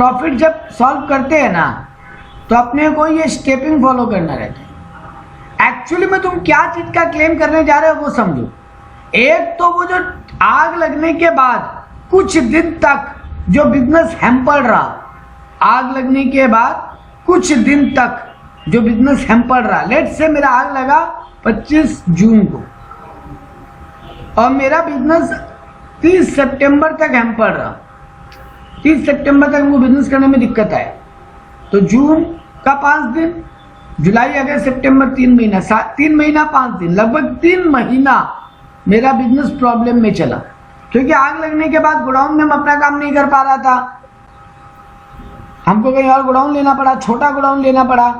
Profit जब solve करते हैं ना तो अपने को ये स्टेपिंग फॉलो करना रहता है। एक्चुअली में तुम क्या चीज का क्लेम करने जा रहे हो वो समझो। एक तो वो जो आग लगने के बाद कुछ दिन तक जो बिजनेस हैम्पर रहा, आग लगने के बाद कुछ दिन तक जो बिजनेस हैम्पर रहा, लेट से मेरा आग लगा 25 जून को और मेरा बिजनेस 30 सितंबर तक हैम्पर रहा। 30 सितंबर तक हमको बिजनेस करने में दिक्कत आए तो जून का 5 दिन, जुलाई अगस्त सितंबर 3 महीना, 3 महीना 5 दिन, लगभग 3 महीना मेरा बिजनेस प्रॉब्लम में चला क्योंकि आग लगने के बाद गोडाउन में हम अपना काम नहीं कर पा रहा था। हमको कहीं और गोडाउन लेना पड़ा, छोटा गोडाउन लेना पड़ा।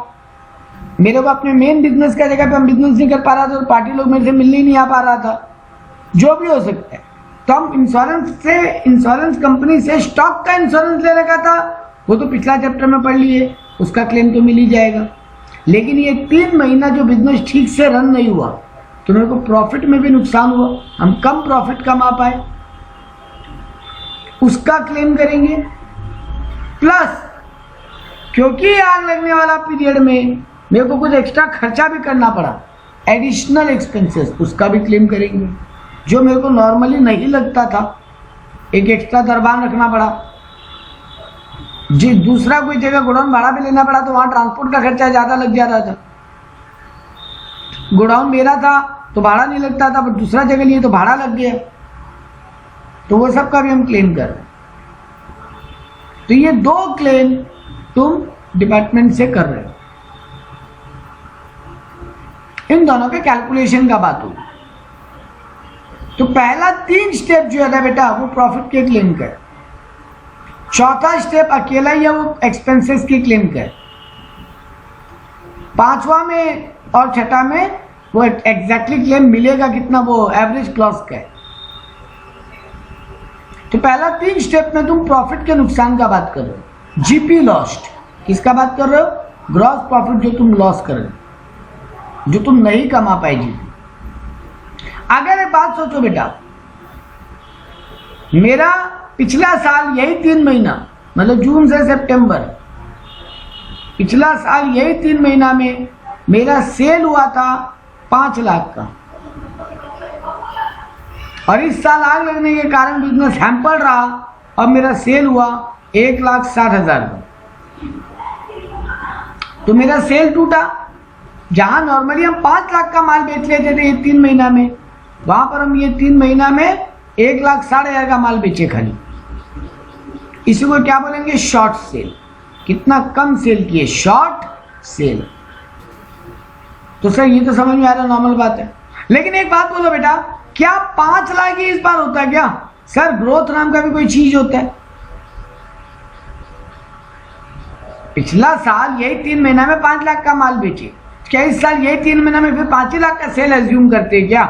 मेरे को अपने मेन बिजनेस का जगह पे हम बिजनेस नहीं कर पा रहा था तो पार्टी लोग मेरे से मिलने ही नहीं आ पा रहा था। जो भी हो सकता है तो हम इंश्योरेंस कंपनी से स्टॉक का इंश्योरेंस ले रखा था, वो तो पिछला चैप्टर में पढ़ लिए, उसका क्लेम तो मिल ही जाएगा। लेकिन ये 3 महीना जो बिजनेस ठीक से रन नहीं हुआ तो मेरे को प्रॉफिट में भी नुकसान हुआ, हम कम प्रॉफिट कमा पाए, उसका क्लेम करेंगे। प्लस क्योंकि आग लगने वाला पीरियड में मेरे को कुछ एक्स्ट्रा खर्चा भी करना पड़ा, एडिशनल एक्सपेंसेस, उसका भी क्लेम करेंगे। जो मेरे को नॉर्मली नहीं लगता था, एक एक्स्ट्रा दरबान रखना पड़ा, जी दूसरा कोई जगह गोडाउन भाड़ा भी लेना पड़ा तो वहां ट्रांसपोर्ट का खर्चा ज्यादा लग जाता था। गोडाउन मेरा था तो भाड़ा नहीं लगता था, पर दूसरा जगह लिए तो भाड़ा लग गया, तो वो सब का भी हम क्लेम कर रहे हैं। तो ये 2 क्लेम तुम डिपार्टमेंट से कर रहे हो। इन दोनों के कैलकुलेशन का बात होगी। तो पहला 3 स्टेप जो है ना बेटा वो प्रॉफिट के क्लेम का है। चौथा स्टेप अकेला ही है वो एक्सपेंसेस की क्लेम का है। 5वां में और 6ठा में वो एग्जैक्टली क्लेम मिलेगा कितना, वो एवरेज क्लॉस का है। तो पहला 3 स्टेप में तुम प्रॉफिट के नुकसान का बात कर रहे हो। जीपी लॉस्ट किसका बात कर रहे हो? ग्रॉस प्रॉफिट जो तुम लॉस कर रहे हो, जो तुम नहीं कमा पाए जीपी। अगर एक बात सोचो बेटा, मेरा पिछला साल यही 3 महीना मतलब जून से सितंबर, पिछला साल यही 3 महीना में मेरा सेल हुआ था 5 लाख का और इस साल आग लगने के कारण बिजनेस हैम्पर रहा और मेरा सेल हुआ 1,60,000 का। तो मेरा सेल टूटा। जहां नॉर्मली हम 5 लाख का माल बेच लेते थे ये 3 महीना में, वहां पर हम ये 3 महीना में 1,60,000 का माल बेचे खाली। इसी को क्या बोलेंगे? Short cell. कितना कम सेल किए, शॉर्ट सेल। तो सर ये तो समझ में आ रहा, नॉर्मल बात है। लेकिन एक बात बोलो बेटा, क्या 5 लाख ही इस बार होता है क्या? सर ग्रोथ नाम का भी कोई चीज होता है। पिछला साल यही 3 महीना में 5 लाख का माल बेचे, क्या इस साल यही 3 महीना में फिर 5 लाख का सेल एज्यूम करते हैं क्या?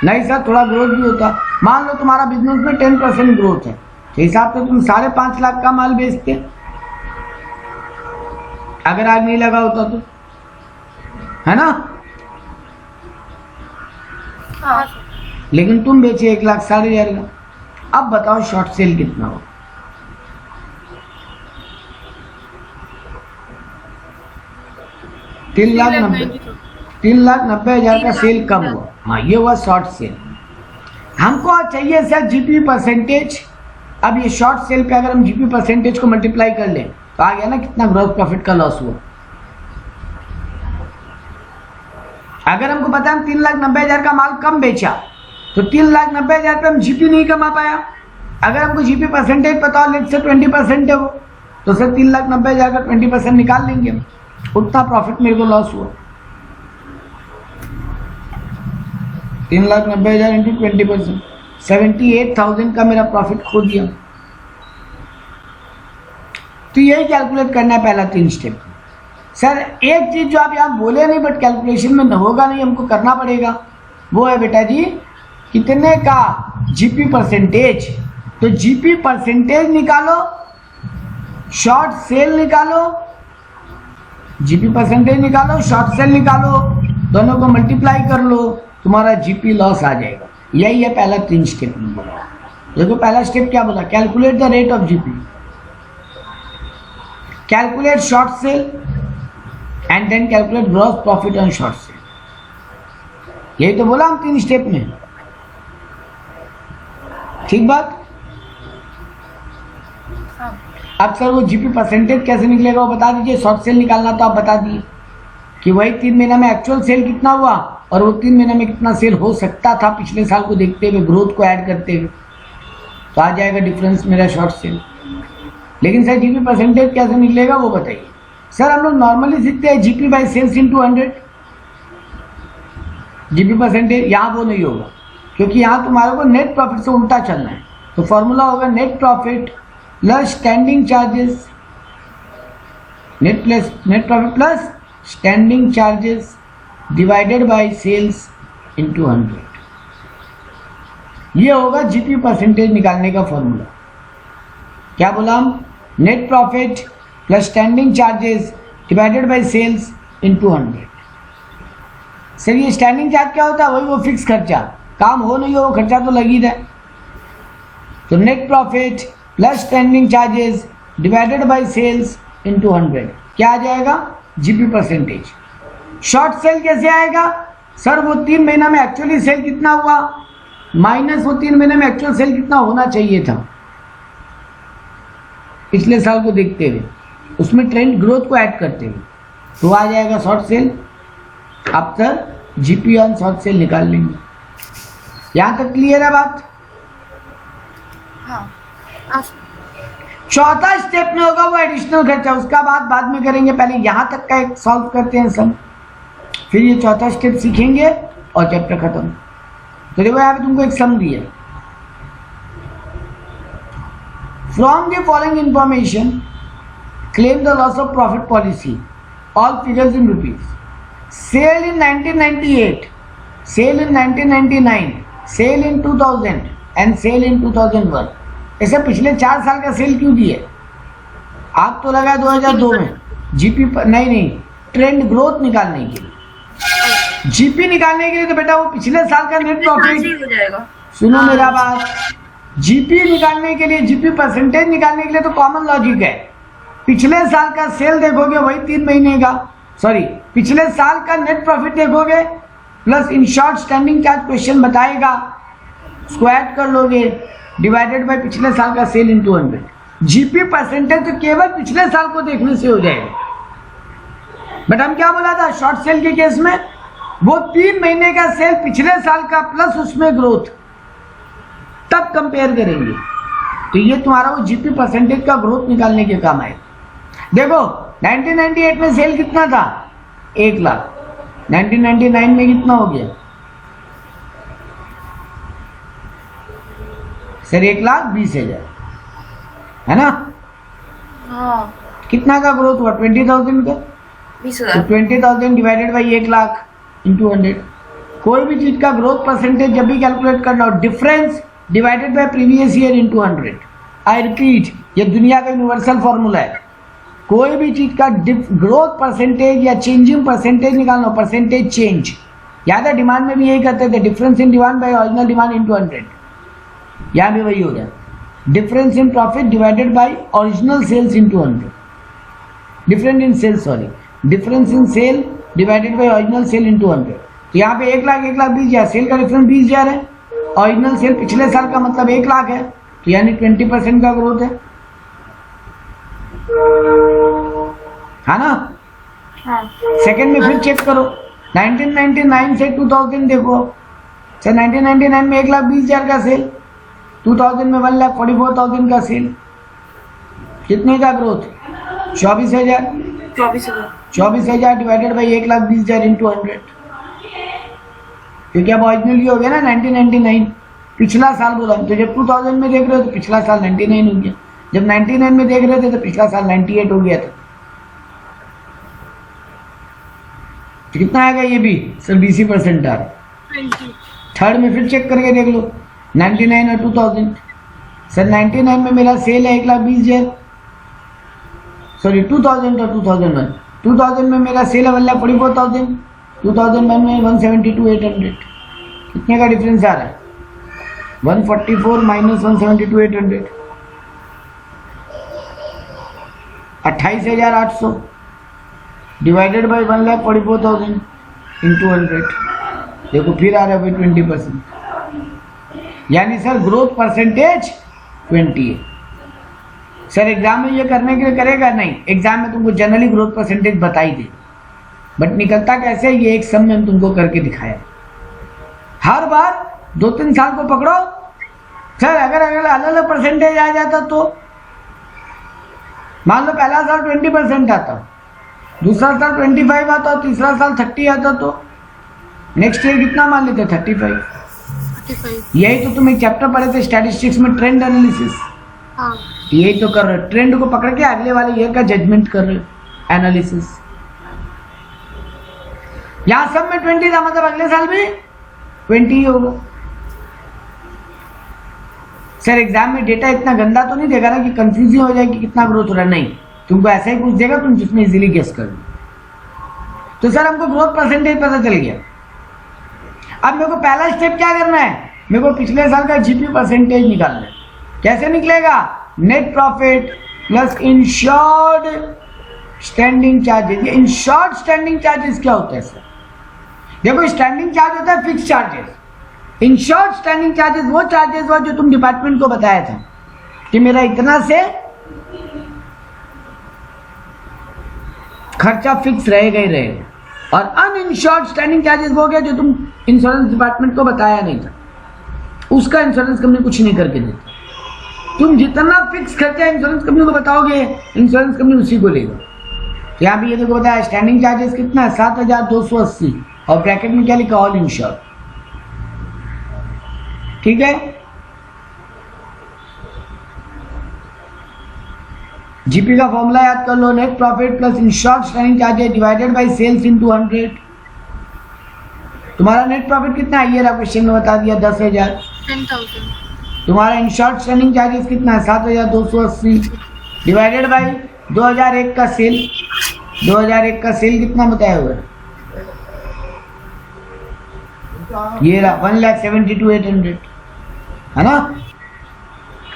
नहीं सर, थोड़ा ग्रोथ भी होता। मान लो तुम्हारा बिजनेस में 10% ग्रोथ है, तो हिसाब से तुम 5.5 लाख का माल बेचते अगर आग नहीं लगा होता तो, है ना? हाँ। लेकिन तुम बेचे 1,60,000 का। अब बताओ शॉर्ट सेल कितना हो? तीन लाख 90,000 का सेल कम हुआ। हाँ, ये हुआ शॉर्ट सेल। हमको चाहिए सर जीपी परसेंटेज। अब ये शॉर्ट सेल पे अगर हम जीपी परसेंटेज को मल्टीप्लाई कर लें तो आ गया ना कितना ग्रॉस प्रॉफिट का लॉस हुआ। अगर हमको पता है 3,90,000 का माल कम बेचा तो 3,90,000 पे हम जीपी नहीं कमा पाया। अगर हमको जीपी परसेंटेज पता हो, लेट से 20% है वो, तो सर 3,90,000 का 20% निकाल लेंगे हम, उतना प्रॉफिट मेरे को लॉस हुआ। 3,90,000 इंटू 20%, 78,000 का मेरा प्रॉफिट खो दिया। तो यही कैलकुलेट करना है पहला 3 स्टेप। सर एक चीज जो आप यहाँ बोले नहीं बट कैलकुलेशन में होगा नहीं, हमको करना पड़ेगा, वो है बेटा जी कितने का जीपी परसेंटेज। तो जीपी परसेंटेज निकालो, शॉर्ट सेल निकालो, जीपी परसेंटेज निकालो, शॉर्ट सेल निकालो, दोनों को मल्टीप्लाई कर लो, तुम्हारा जीपी लॉस आ जाएगा। यही है पहला 3 स्टेप में बोला। देखो पहला स्टेप क्या बोला? Calculate the rate of GP. Calculate short sale and then calculate gross profit on short sale. यही तो बोला हम 3 स्टेप में, ठीक बात। अब सर वो जीपी परसेंटेज कैसे निकलेगा वो बता दीजिए। शॉर्ट सेल निकालना तो आप बता दिए कि वही 3 महीना में एक्चुअल सेल कितना हुआ और वो 3 महीना में कितना सेल हो सकता था पिछले साल को देखते हुए, ग्रोथ को ऐड करते हुए, तो आ जाएगा डिफरेंस मेरा शॉर्ट सेल। लेकिन सर जीपी परसेंटेज कैसे निकलेगा वो बताइए। सर हम लोग नॉर्मली सीखते हैं GP by sales into 100। GP percentage यहाँ वो नहीं होगा क्योंकि यहाँ तुम्हारे को नेट प्रॉफिट से उल्टा चलना है। तो फॉर्मूला होगा net profit plus standing charges, net profit plus standing charges divided by sales into 100। ये होगा जीपी परसेंटेज निकालने का फॉर्मूला। क्या बोला हम? Net profit plus standing charges divided by sales into 100। Sir ये स्टैंडिंग चार्ज क्या होता है? वही वो फिक्स खर्चा, काम हो नहीं हो वो खर्चा तो लगी रहे। तो net profit plus standing charges divided by sales into 100 क्या आ जाएगा? GP percentage. शॉर्ट सेल कैसे आएगा? सर वो 3 महीना में एक्चुअली सेल कितना हुआ माइनस वो 3 महीने में एक्चुअल सेल कितना होना चाहिए था पिछले साल को देखते हुए, उसमें ट्रेंड ग्रोथ को ऐड करते हुए, तो आ जाएगा शॉर्ट सेल। अब sir GP on short cell निकाल लेंगे। यहां तक क्लियर है बात? हाँ। चौथा स्टेप में होगा वो एडिशनल खर्चा, उसका बाद में करेंगे। पहले यहां तक का एक सॉल्व करते हैं सम, फिर ये चौथा स्टेप सीखेंगे और चैप्टर खत्म। तो देखो यहाँ पे तुमको एक सम दिया। From the following information claim the loss of profit policy, all figures in rupees. Sale in 1998, sale in 1999, sale in 2000 and sale in 2001। ऐसे पिछले 4 साल का सेल क्यों दिए? आप तो लगा 2002 में जीपी नहीं ट्रेंड ग्रोथ निकालने के लिए। जीपी निकालने के लिए तो बेटा वो पिछले साल का नेट प्रॉफिट हो जाएगा। सुनो मेरा बात, जीपी निकालने के लिए, जीपी परसेंटेज निकालने के लिए तो कॉमन लॉजिक है। पिछले साल का सेल देखोगे वही 3 महीने का, सॉरी पिछले साल का नेट प्रॉफिट देखोगे plus in short standing charge question बताएगा, उसको ऐड कर लोगे डिवाइडेड बाय पिछले साल का सेल इंटू 100। जीपी परसेंटेज तो केवल पिछले साल को देखने से हो जाएगा। बट हम क्या बोला था शॉर्ट सेल के केस में? वो 3 महीने का सेल पिछले साल का प्लस उसमें ग्रोथ, तब कंपेयर करेंगे। तो ये तुम्हारा वो जीपी परसेंटेज का ग्रोथ निकालने के काम आए। देखो 1998 में सेल कितना था? 1 लाख। 1999 में कितना हो गया? सर 1,20,000 है ना? हाँ। कितना का ग्रोथ हुआ? 20,000 का। 20,000। 20,000 डिवाइडेड बाई 1 लाख इंटू 100। कोई भी चीज का ग्रोथ परसेंटेज जब भी कैलकुलेट करना हो, difference divided by previous year into 100। I repeat, ये दुनिया का यूनिवर्सल फॉर्मूला है। कोई भी चीज का ग्रोथ परसेंटेज या चेंजिंग परसेंटेज निकालना, परसेंटेज चेंज, याद है डिमांड में भी यही करते थे, difference in demand by original demand into 100। यहाँ भी वही हो रहा है, difference in profit divided by original sales into 100। Difference in sale, sorry difference in sale divided by original sale into 100। तो यहाँ पे 1,20,000 सेल का डिफरेंस 20,000 है, ओरिजिनल सेल पिछले साल का मतलब 1 लाख है, तो यानी 20% का ग्रोथ है ना? हाँ। सेकेंड में फिर चेक करो, 1999 से 2000 देखो। सर 1999 में 1,20,000 का सेल, 2000 में 1,44,000 का सेल, कितने का ग्रोथ? 24,000। 24,000 डिवाइडेड बाई 1,20,000 इंटू 100, क्योंकि अब ओरिजिनली हो गया ना 1999, पिछला साल बोला। तो जब 2000 में देख रहे हो तो पिछला साल 99 हो गया, जब 99 में देख रहे थे तो पिछला साल 98 हो गया था। तो कितना आएगा ये भी? सर 20% आ रहा। थर्ड में फिर चेक करके देख लो 99 और 2000। सर 99 में मेरा सेल है 1,20,000, सॉरी 2000 और 2001। 2000 में मेरा सेल है 1,44,000, 2001 में 172,800। कितने का डिफरेंस आ रहा है? 144 माइनस 172,800। 28,800 divided by 1,44,000 into 100। देखो फिर आ रहा है 20%, यानी सर ग्रोथ परसेंटेज 20 है। सर एग्जाम में ये करने के लिए करेगा नहीं, एग्जाम में तुमको जनरली ग्रोथ परसेंटेज बताई दे, बट निकलता कैसे ये एक सम में तुमको करके दिखाया। हर बार 2-3 साल को पकड़ो सर, अगर अलग अलग परसेंटेज आ जाता तो मान लो पहला साल 20% आता, दूसरा साल 25 आता, तीसरा साल 30 आता, तो नेक्स्ट ईयर कितना मान लेते 35। यही तो तुम एक चैप्टर पढ़े थे स्टैटिस्टिक्स में, ट्रेंड एनालिसिस। हाँ। यही तो कर रहे हो, ट्रेंड को पकड़ के अगले वाले ईयर का जजमेंट कर रहे हो, एनालिसिस। यहां सब में 20 था, मतलब अगले साल भी 20 ही होगा। सर एग्जाम में डेटा इतना गंदा तो नहीं देगा ना कि कंफ्यूजन हो जाए कि कितना ग्रोथ हो रहा है, नहीं, तुमको ऐसा ही कुछ देगा तुम जिसमें इजीली गेस कर लो। तो सर हमको ग्रोथ परसेंटेज पता चल गया, अब मेरे को पहला स्टेप क्या करना है, मेरे को पिछले साल का जीपी परसेंटेज निकालना है। कैसे निकलेगा, net profit plus insured standing charges. ये इंश्योर्ड स्टैंडिंग चार्जेस क्या होता है सर? देखो स्टैंडिंग चार्ज होता है fix charges, insured standing charges वो चार्जेस हुआ जो तुम डिपार्टमेंट को बताया था कि मेरा इतना से खर्चा फिक्स रहेगा ही रहेगा, और अनइंश्योर्ड स्टैंडिंग चार्जेस वो गया जो तुम इंश्योरेंस डिपार्टमेंट को बताया नहीं था, उसका इंश्योरेंस कंपनी कुछ नहीं करके देती। तुम जितना फिक्स खर्चा इंश्योरेंस कंपनी को बताओगे इंश्योरेंस कंपनी उसी को लेगा। यहाँ भी ये देखो बताया स्टैंडिंग चार्जेस कितना है 7,280, और ब्रैकेट में क्या लिखा, ऑल इंश्योर्ड। ठीक है, जीपी का फॉर्मूला याद कर लो, net profit plus insured standing charges divided by sales into 100। तुम्हारा नेट प्रॉफिट कितना है, ये रहा क्वेश्चन में बता दिया 10,000। 10,000। तुम्हारा इंश्योर्ड स्टैंडिंग चार्जेस कितना है 7,280 डिवाइडेड बाय 2001 का सेल। 2001 का सेल कितना बताया हुआ है, ये रहा 1,72,800, है ना।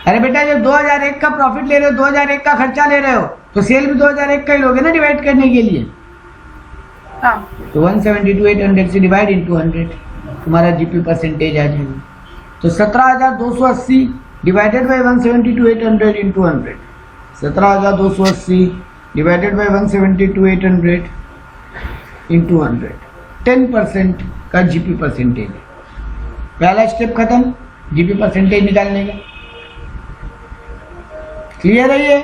अरे बेटा जब 2001 का प्रॉफिट ले रहे हो, 2001 का खर्चा ले रहे हो, तो सेल भी 2001 का ही लोगे ना डिवाइड करने के लिए। हाँ। तो 172,800 से डिवाइड इंटू 100 तुम्हारा जीपी परसेंटेज आ जाएगा। तो 17,280 divided by 172,800 into 100, 17,280 divided by 172,800 into 100, 10% का जीपी परसेंटेज है। पहला स्टेप खत्म जीपी परसेंटेज निकालने का। क्लियर है ये?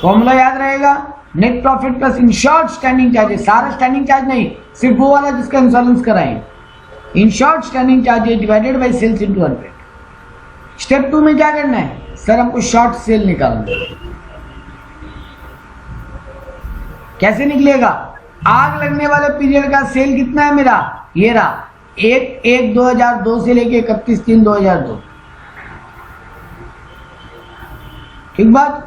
फॉर्मूला याद रहेगा, net profit plus insured standing charges, सारा स्टैंडिंग चार्ज नहीं, सिर्फ वो वाला जिसका इंश्योरेंस कराएं, insured standing charges divided by sales into 100। Step 2 में क्या करना है सर, हमको शॉर्ट सेल निकालना है। कैसे निकलेगा, आग लगने वाले पीरियड का सेल कितना है मेरा, ये रहा 1/1/2002 से लेके 31/3/2002। ठीक बात।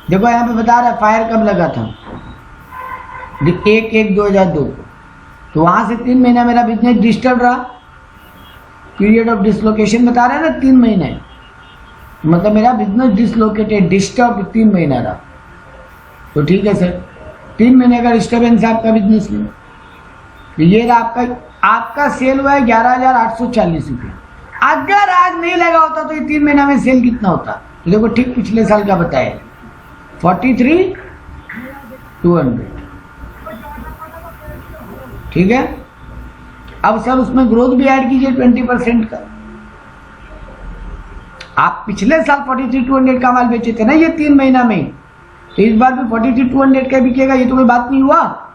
देखो यहाँ पे बता रहा है फायर कब लगा था, 1/1/2002 को, तो वहां से 3 महीना मेरा बिजनेस डिस्टर्ब रहा, पीरियड ऑफ डिसलोकेशन बता रहा है ना 3 महीने, मतलब मेरा बिजनेस डिसलोकेटेड डिस्टर्ब 3 महीना रहा। तो ठीक है सर, 3 महीने का डिस्टर्बेंस आपका बिजनेस में, तो ये रहा आपका सेल हुआ है 11,840 रुपये। अगर आज नहीं लगा होता तो ये 3 महीना में सेल कितना होता, तो देखो ठीक पिछले साल का बताया 43,200। ठीक है, अब सर उसमें ग्रोथ भी ऐड कीजिए 20% का। आप पिछले साल 43,200 का माल बेचे थे ना ये 3 महीना में, तो इस बार भी 43,200 का बिकेगा, ये तो कोई बात नहीं हुआ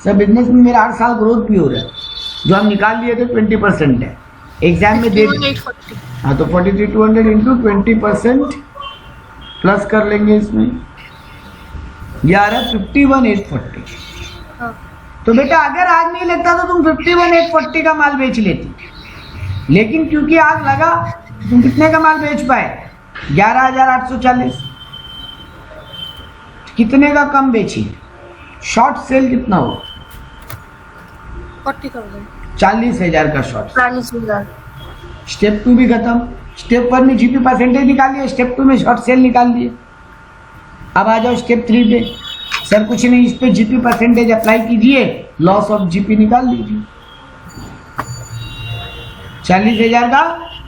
सर। बिजनेस में मेरा 8 साल ग्रोथ भी हो रहा है, जो हम निकाल लिए थे 20% है, एग्जाम में दे। हाँ तो 43,200 इंटू 20% प्लस कर लेंगे इसमें, ये आ रहा है 51,840। तो बेटा अगर आग नहीं लगता तो तुम 51,840 का माल बेच लेती, लेकिन क्योंकि आग लगा तुम कितने का माल बेच पाए 11,840। कितने का कम बेची, शॉर्ट सेल कितना हो 40,000 का शॉर्ट। 40,000। स्टेप 2 भी खत्म, स्टेप 1 में जीपी परसेंटेज निकाल लिया, स्टेप 2 में शॉर्ट सेल निकाल लिए। अब आ जाओ स्टेप 3 पे। सर कुछ नहीं, इस पे जीपी परसेंटेज अप्लाई कीजिए, लॉस ऑफ जीपी निकाल लीजिए। 40,000 का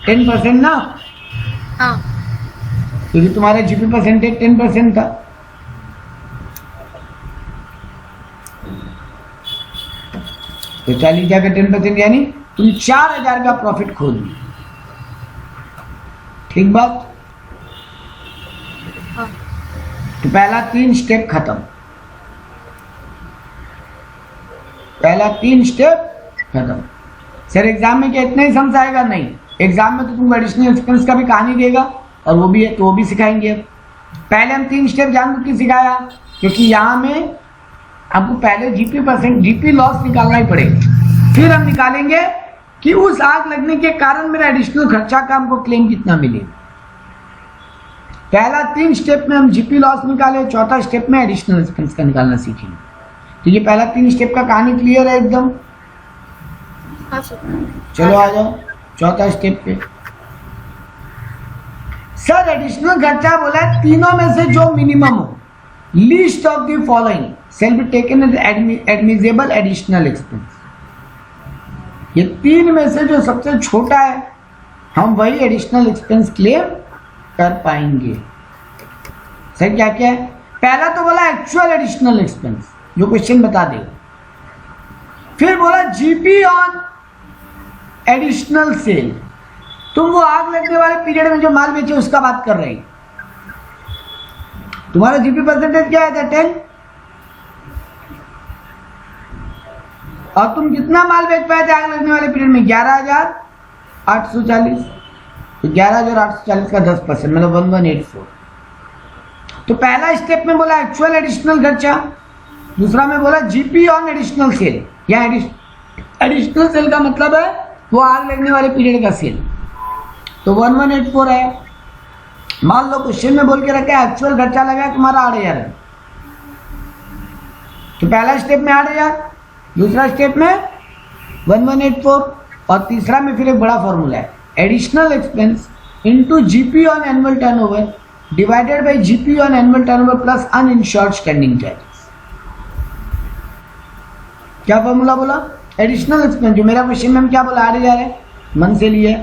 10% ना, हाँ क्योंकि तुम्हारा जीपी परसेंटेज 10% था। तो 40,000 का 10% यानी तुम 4,000 का प्रॉफिट खो दिए। ठीक बात। हाँ तो पहला 3 स्टेप खत्म, पहला 3 स्टेप खत्म। सर एग्जाम में क्या इतना ही समझ आएगा? नहीं, एग्जाम में तो तुमको एडिशनल एक्सपेंस का भी कहानी देगा और वो भी है, तो वो भी सिखाएंगे। अब पहले हम 3 स्टेप जानबूझ के सिखाया क्योंकि यहाँ में हमको पहले जीपी लॉस निकालना ही पड़ेगा, फिर हम निकालेंगे कि उस आग लगने के कारण मेरा एडिशनल खर्चा का हमको क्लेम कितना मिलेगा। पहला 3 स्टेप में हम जीपी लॉस निकाले, चौथा स्टेप में एडिशनल एक्सपेंस का निकालना सीखेंगे। तो ये पहला 3 स्टेप का कहानी क्लियर है एकदम? हाँ सर। चलो आ जाओ चौथा स्टेप पे। सर एडिशनल खर्चा बोला है तीनों में से जो मिनिमम हो, least of the following shall be taken as admissible additional expense. ये 3 में से जो सबसे छोटा है हम वही एडिशनल एक्सपेंस क्लेम कर पाएंगे। सर क्या क्या है? पहला तो बोला एक्चुअल एडिशनल एक्सपेंस जो क्वेश्चन बता देगा, फिर बोला जीपी ऑन एडिशनल सेल, तुम वो आग लगने वाले पीरियड में जो माल बेचे उसका बात कर रहे हैं। तुम्हारा जीपी परसेंटेज क्या है? 10। और तुम कितना माल बेच पाए थे आग लगने वाले पीरियड में? 11,840। तो 11,840 का 10% मतलब 1184। तो पहला स्टेप में बोला एक्चुअल एडिशनल खर्चा, दूसरा में बोला जीपी ऑन एडिशनल सेल। या एडिशनल सेल का मतलब है वो आग लगने वाले पीरियड का सेल। तो 1184 है। मान लो क्वेश्चन में बोल के रखा है एक्चुअल खर्चा लगा तुम्हारा 8,000 है, तो पहला स्टेप में 8,000, दूसरा स्टेप में 1184 और तीसरा में फिर एक बड़ा फॉर्मूला है, additional expense into GP on annual turnover divided by GP on annual turnover plus uninsured standing charges. क्या फॉर्मूला बोला? एडिशनल एक्सपेंस, जो मेरा क्वेश्चन में क्या बोला 8,000 है, मन से लिया।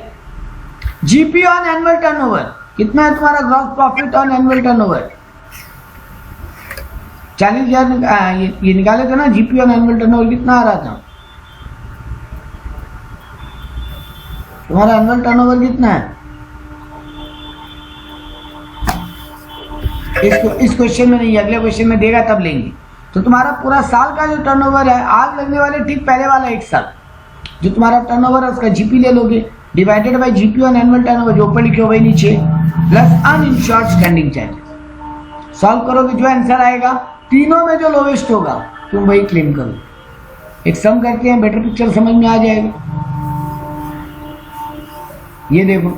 जीपी ऑन एनुअल टर्नओवर कितना है तुम्हारा gross profit on annual turnover? 40,000 ये निकाले थे ना। जीपी ऑन एनुअल टर्नओवर कितना आ रहा था तुम्हारा? एनुअल टर्नओवर कितना है? इस क्वेश्चन में नहीं, अगले क्वेश्चन में देगा तब लेंगे। तो तुम्हारा पूरा साल का जो टर्नओवर है आग लगने वाले ठीक पहले वाला 1 साल जो तुम्हारा टर्नओवर है उसका जीपी ले लोगे divided by GP on annual turnover जो ऊपर लिखे हो वही नीचे plus uninsured standing charges. Solve करोगे जो आंसर आएगा तीनों में जो लोवेस्ट होगा तुम वही क्लेम करो। एक सम करते हैं, बेटर पिक्चर समझ में आ जाएगा। ये देखो,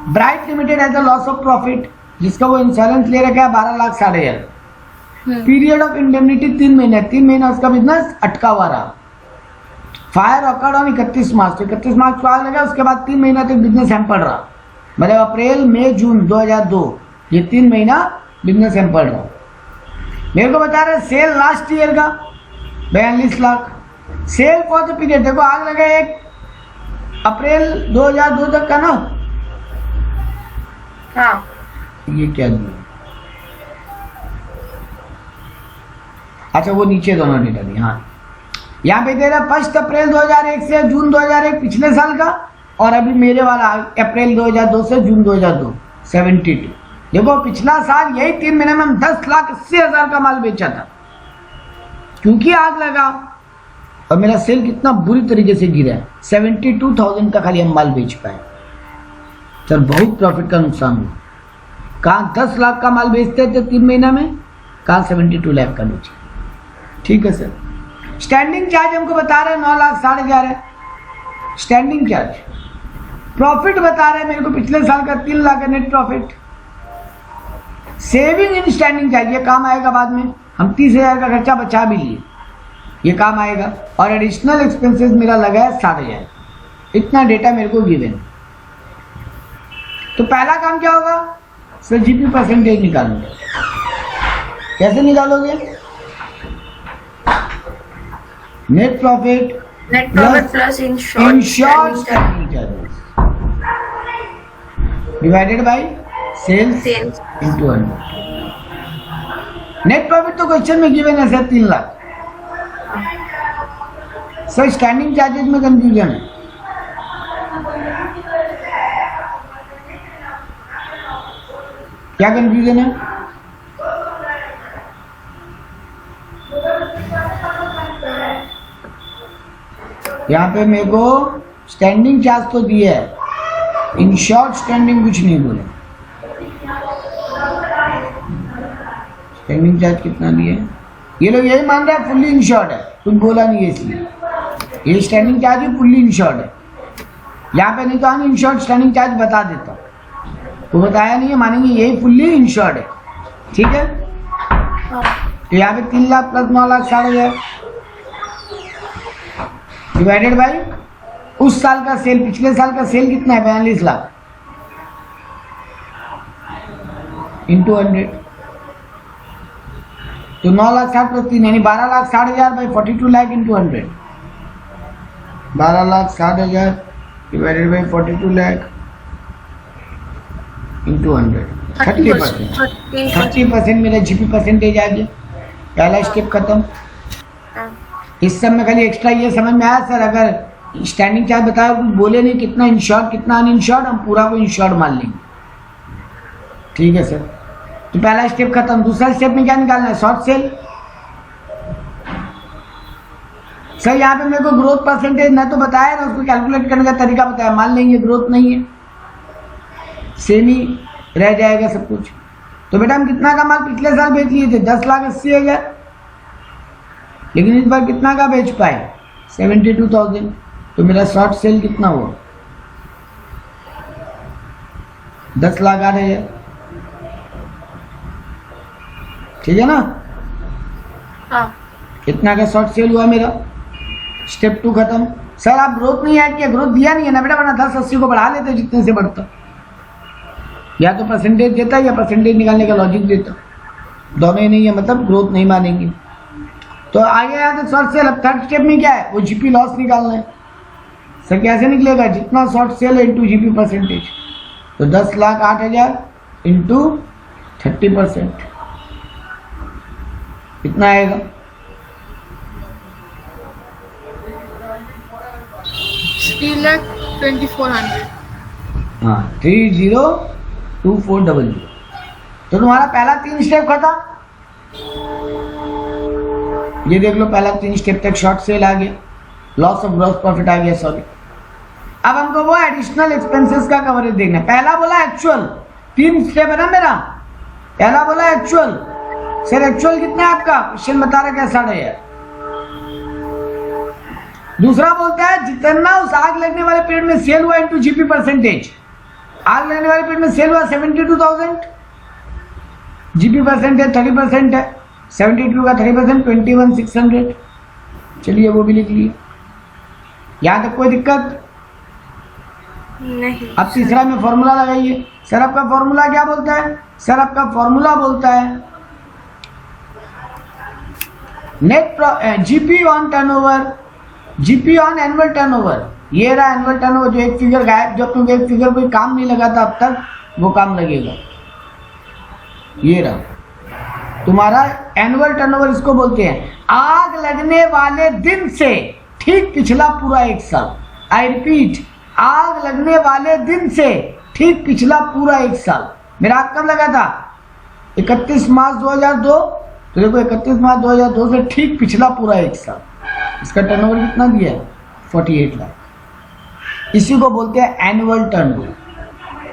Bright Limited as a loss of profit जिसका वो इंश्योरेंस ले रखा है 12,60,000। पीरियड ऑफ इंडेमनिटी 3 महीने, 3 महीना उसका बिजनेस अटका हुआ रहा। फायर ऑकर्ड ऑन 31 मार्च, तो 31 मार्च को आग लगा, उसके बाद 3 महीना तक बिजनेस हैम्पर्ड रहा। मतलब अप्रैल मई जून 2002 ये 3 महीना बिजनेस हैम्पर्ड रहा। मेरे को बता रहे सेल लास्ट ईयर का 42 lakh. Sale for the period देखो आग लगा 1 अप्रैल 2002 तक का ना। हाँ ये क्या दिया? अच्छा वो नीचे दोनों डेटा दिए। हाँ यहाँ पे दे रहा 1 अप्रैल 2001 से जून 2001 पिछले साल का, और अभी मेरे वाला अप्रैल 2002 से जून 2002 72। देखो पिछला साल यही 3 महीने में हम 10,80,000 का माल बेचा था क्योंकि आग लगा, और मेरा सेल कितना बुरी तरीके से गिरा है। 72,000 का खाली हम माल बेच पाए। चल बहुत प्रॉफिट का नुकसान हुआ। कहाँ 10 लाख का माल बेचते थे 3 महीना में, कहाँ 72 लाख का बेचे। ठीक है सर। स्टैंडिंग चार्ज हमको बता रहे 9,60,000 है स्टैंडिंग चार्ज। प्रॉफिट बता रहे मेरे को पिछले साल का 3 लाख का net profit. Saving in standing charge ये काम आएगा बाद में, हम 30,000 का खर्चा बचा भी लिए, ये काम आएगा। और एडिशनल एक्सपेंसेस मेरा लगा है 7,000। इतना डेटा मेरे को गिवन। तो पहला काम क्या होगा सर? जीपी परसेंटेज निकालूंगा। कैसे निकालोगे? Net profit plus in in short short standing charges divided by sales into 100। Net profit तो क्वेश्चन में गिवन है sir 3 lakh. Sir standing charges में कंफ्यूजन है। क्या कंफ्यूजन है? यहाँ पे मेरे को स्टैंडिंग चार्ज तो दिया है, इन शॉर्ट स्टैंडिंग कुछ नहीं बोले। स्टैंडिंग चार्ज कितना दिया है? ये लोग यही मान रहे हैं फुल्ली इंश्योर्ड है, कुछ बोला नहीं है इसलिए। ये स्टैंडिंग चार्ज ही फुल्ली इंश्योर्ड है। यहाँ पे नहीं तो अनइंश्योर्ड स्टैंडिंग चार्ज बता देता, तो बताया नहीं है, मानेंगे यही फुल्ली इंश्योर्ड है। ठीक है, तो यहाँ पे 3 lakh plus 9 lakh 60,000 divided by उस साल का सेल। पिछले साल का सेल कितना है? 42 लाख इंटू 100, तो 9 लाख 60 प्लस 3 यानी 12 lakh 60,000 by 42 lakh into 100। 12 lakh 60,000 divided by 42 lakh into 100। 30% मेरा जीपी परसेंटेज आ गया। पहला स्टेप खत्म। इस सब में खाली एक्स्ट्रा ये समझ में आया सर, अगर स्टैंडिंग चार्ज बताया कुछ बोले नहीं कितना इंश्योर्ड कितना अनइंश्योर्ड, हम पूरा को इंश्योर्ड मान लेंगे। ठीक है सर, तो पहला स्टेप खत्म। दूसरा स्टेप में क्या निकालना है? Short cell. सर यहाँ पे मेरे को ग्रोथ परसेंटेज ना तो बताया ना उसको कैलकुलेट करने का तरीका बताया, मान लेंगे ग्रोथ नहीं है, सेम ही रह जाएगा सब कुछ। तो बेटा हम कितना का माल पिछले साल बेच लिए थे? 10,80,000, लेकिन इस बार कितना का बेच पाए? 72,000। तो मेरा शॉर्ट सेल कितना हुआ? 10,08,000। ठीक है ना? हाँ। कितना का शॉर्ट सेल हुआ मेरा? स्टेप 2 खत्म। सर आप ग्रोथ नहीं ऐड किया, ग्रोथ दिया नहीं है ना बेटा, वरना 10,80 को बढ़ा लेते जितने से बढ़ता। या तो परसेंटेज देता या परसेंटेज निकालने का लॉजिक देता, दोनों ही नहीं है, मतलब ग्रोथ नहीं मानेंगे। तो आगे यहाँ से शॉर्ट सेल। अब थर्ड स्टेप में क्या है? वो जीपी लॉस निकालना है। सर कैसे निकलेगा? जितना शॉर्ट सेल है इंटू जीपी परसेंटेज, तो 10,08,000 इंटू 30% कितना आएगा? 3,24,000। हाँ 30,24,000। तो तुम्हारा पहला 3 स्टेप खत्म। ये देख लो, पहला 3 स्टेप तक शॉर्ट सेल आ गया, लॉस ऑफ ग्रॉस प्रॉफिट आ गया, सॉरी। अब हमको वो एडिशनल एक्सपेंसेस का कवरेज देखना है। पहला बोला एक्चुअल, 3 स्टेप है ना मेरा। पहला बोला एक्चुअल। सर एक्चुअल कितना है आपका? क्वेश्चन बता रहा क्या? 60,000। दूसरा बोलता है जितना उस आग लगने वाले पीरियड में सेल हुआ इंटू जीपी परसेंटेज। आग लगने वाले पीरियड में सेल हुआ 72,000, जीपी परसेंटेज 30% है, 72 का 30% 21,600। चलिए वो भी लिख लिए। यहाँ तक कोई दिक्कत नहीं। अब तीसरा में फॉर्मूला लगाइए। सर आपका फॉर्मूला क्या बोलता है? सर आपका फॉर्मूला बोलता है net GP on turnover, GP on annual turnover. ये रहा एनुअल टर्नओवर, जो एक फिगर गायब, जब तुम एक फिगर कोई काम नहीं लगा था अब तक, वो काम लगेगा। ये रहा तुम्हारा एनुअल टर्नओवर, इसको बोलते हैं आग लगने वाले दिन से ठीक पिछला पूरा 1 साल। आई रिपीट, आग लगने वाले दिन से ठीक पिछला पूरा 1 साल। मेरा आग कब लगा था? 31 मार्च 2002। तो देखो 31 मार्च 2002 से ठीक पिछला पूरा 1 साल। इसका टर्नओवर कितना दिया है? 48 लाख। इसी को बोलते हैं एनुअल टर्नओवर।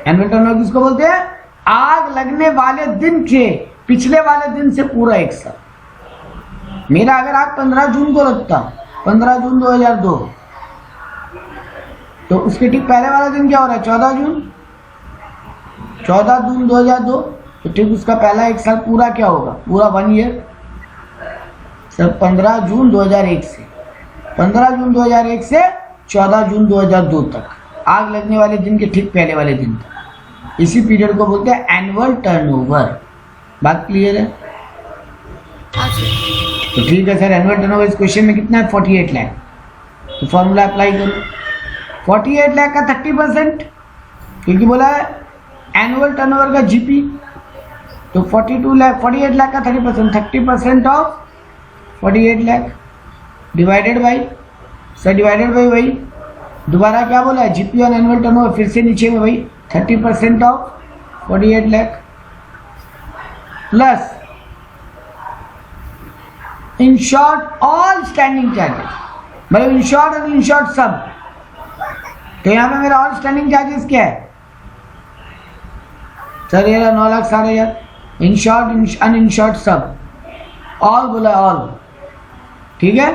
एनुअल टर्नओवर किसको बोलते हैं? आग लगने वाले दिन के पिछले वाले दिन से पूरा 1 साल। मेरा अगर आग 15 जून को लगता, 15 जून 2002, तो उसके ठीक पहले वाला दिन क्या हो रहा है? 14 जून। 14 जून 2002, तो ठीक उसका पहला 1 साल पूरा क्या होगा? पूरा 1 ईयर। सर 15 जून 2001 से 15 जून 2001 से 14 जून 2002 तक, आग लगने वाले दिन के ठीक पहले वाले दिन तक। इसी पीरियड को बोलते हैं एनुअल टर्नओवर। बात क्लियर है? सर। तो ठीक है सर, एनुअल टर्नओवर इस क्वेश्चन में कितना है 48 लाख। तो फॉर्मूला अप्लाई करो, 48 लाख का 30%, क्योंकि बोला है एनुअल टर्नओवर का जीपी, तो 48 लाख का 30%, 30% of 48 lakh divided by, sir divided by वही दोबारा क्या बोला है जीपी ऑन एनुअल टर्नओवर, फिर से नीचे में वही 30% of 48 lakh plus in short all standing charges, मतलब इन शॉर्ट और इन शॉर्ट सब। तो यहाँ पे मेरा ऑल स्टैंडिंग चार्जेस क्या है सर, ये 9,60,000, insured uninsured सब, ऑल बोला ऑल, ठीक है,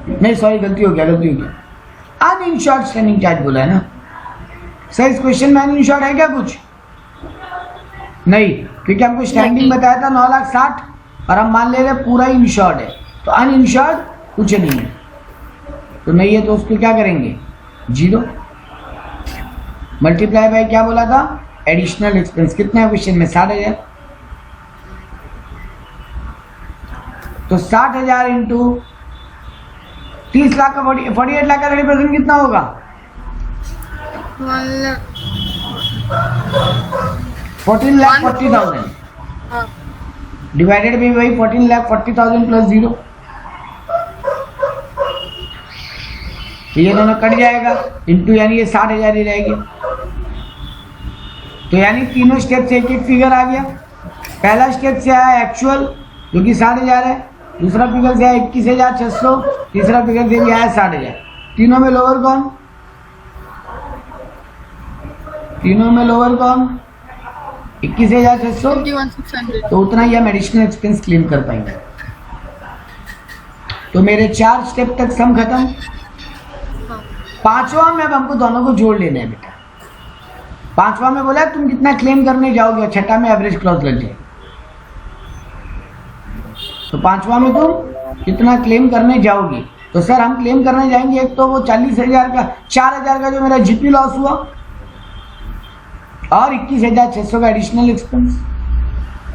नहीं सॉरी गलती हो गया, uninsured standing charge बोला है ना सर। इस क्वेश्चन में अन इन शॉर्ट है क्या कुछ नहीं, क्योंकि हमको स्टैंडिंग बताया था 9,60,000 और हम मान ले रहे पूरा इन शॉर्ट है, तो अन इन शॉर्ट कुछ नहीं है, तो नहीं है तो उसको क्या करेंगे 0 मल्टीप्लाई बाय क्या बोला था एडिशनल एक्सपेंस, कितना है क्वेश्चन में 60,000, तो 60,000 इंटू 30 लाख का 48 लाख का 30% कितना होगा 14,40,000 हाँ डिवाइडेड बाई वही 14,40,000 प्लस 0, ये दोनों कट जाएगा इंटू, यानी ये 60,000 ही रहेगी। तो यानी तीनों स्टेप से एक एक फिगर आ गया। पहला स्टेप से आया एक्चुअल जो कि 60,000 है, दूसरा फिगर से आया 21,600, तीसरा फिगर से भी आया 60,000। तीनों में लोअर कौन, तीनों में लोअर कौन 21,600, 21,600। तो उतना ही हम एडिशनल एक्सपेंस क्लेम कर पाएंगे। तो मेरे 4 स्टेप तक सम खत्म। पांचवा में अब हमको दोनों को जोड़ लेना है बेटा। पांचवा में बोला तुम कितना क्लेम करने जाओगे, छठा में एवरेज क्लॉज लग जाए। तो पांचवा में तुम कितना क्लेम करने जाओगे, तो सर हम क्लेम करने जाएंगे एक तो वो 40,000 का, 4,000 का जो मेरा जीपी लॉस हुआ और 21,600 का एडिशनल एक्सपेंस,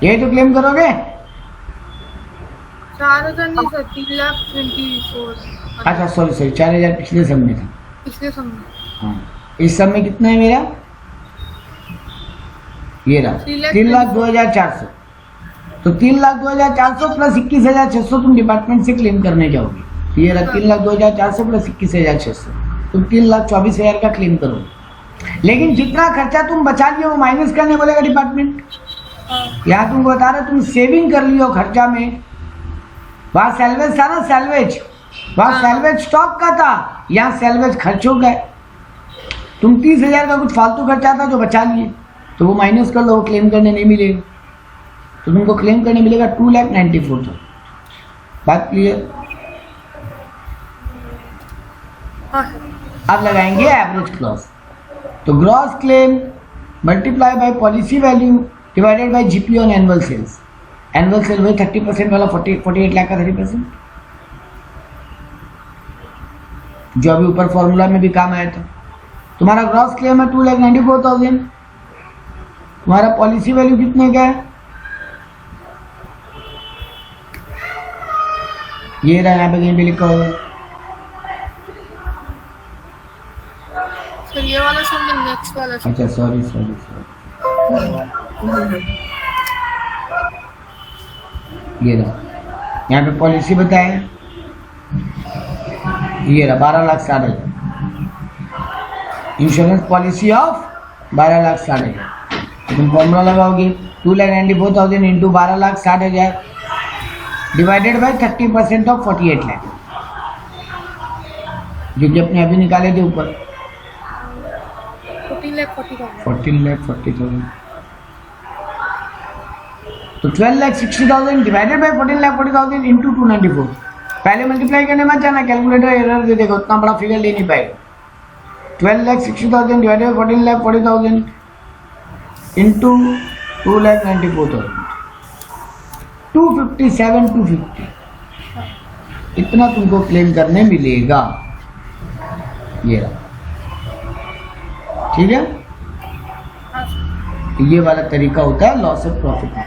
यही तो क्लेम करोगे। 4,000 नहीं सर, 3,24,000। अच्छा सॉरी 4,000 पिछले सब में था। पिछले समय हाँ, इस सब में कितना है मेरा, ये रहा 3,02,400। तो 3,02,400 प्लस 21,600 तुम डिपार्टमेंट से क्लेम करने जाओगे, तो ये रहा 3,02,400 प्लस 21,600, तुम 3,24,000 का क्लेम करोगे। लेकिन जितना खर्चा तुम बचा लियो वो माइनस करने बोलेगा डिपार्टमेंट। यहाँ तुमको बता रहे तुम सेविंग कर लियो खर्चा में, वहां सैलवेज था ना, सैलवेज वहां सैलवेज स्टॉक का था, यहाँ सैलवेज खर्चों का है। तुम 30,000 का कुछ फालतू खर्चा था जो बचा लिए, तो वो माइनस कर लो, वो क्लेम करने नहीं मिलेगा। तो तुमको क्लेम करने मिलेगा 2,94,000। बात क्लियर। अब लगाएंगे एवरेज क्लॉज। तो gross claim multiply by policy value divided by GP on annual sales. Annual sale वही 30% वाला 48 लाख का 30%, जो अभी ऊपर फॉर्मूला में भी काम आया था। तुम्हारा ग्रॉस क्लेम है 2,94,000, तुम्हारा पॉलिसी वैल्यू कितने का है, ये रहा, यहाँ पे कहीं भी लिखा होगा। सर ये वाला सर नेक्स्ट वाला सर। अच्छा सॉरी ये रहा, यहाँ पे पॉलिसी बताया, ये रहा 12,60,000 इंश्योरेंस पॉलिसी ऑफ 12,60,000। तुम फॉर्मूला लगाओगे 2,94,000 into 12,60,000 divided by 30% of 48 lakh, जो कि अपने अभी निकाले थे ऊपर 14,40,000। तो 12,60,000 डिवाइडेड बाय 14,40,000 इंटू 294। पहले मल्टीप्लाई करने मत जाना, कैलकुलेटर एरर दे देगा, उतना बड़ा फिगर ले नहीं पाएगा। 12,60,000 डिवाइडेड बाय 14,40,000 इंटू 2,94,000, 250 इतना तुमको क्लेम करने मिलेगा। ये रहा, ठीक है। ये वाला तरीका होता है लॉस ऑफ प्रॉफिट का।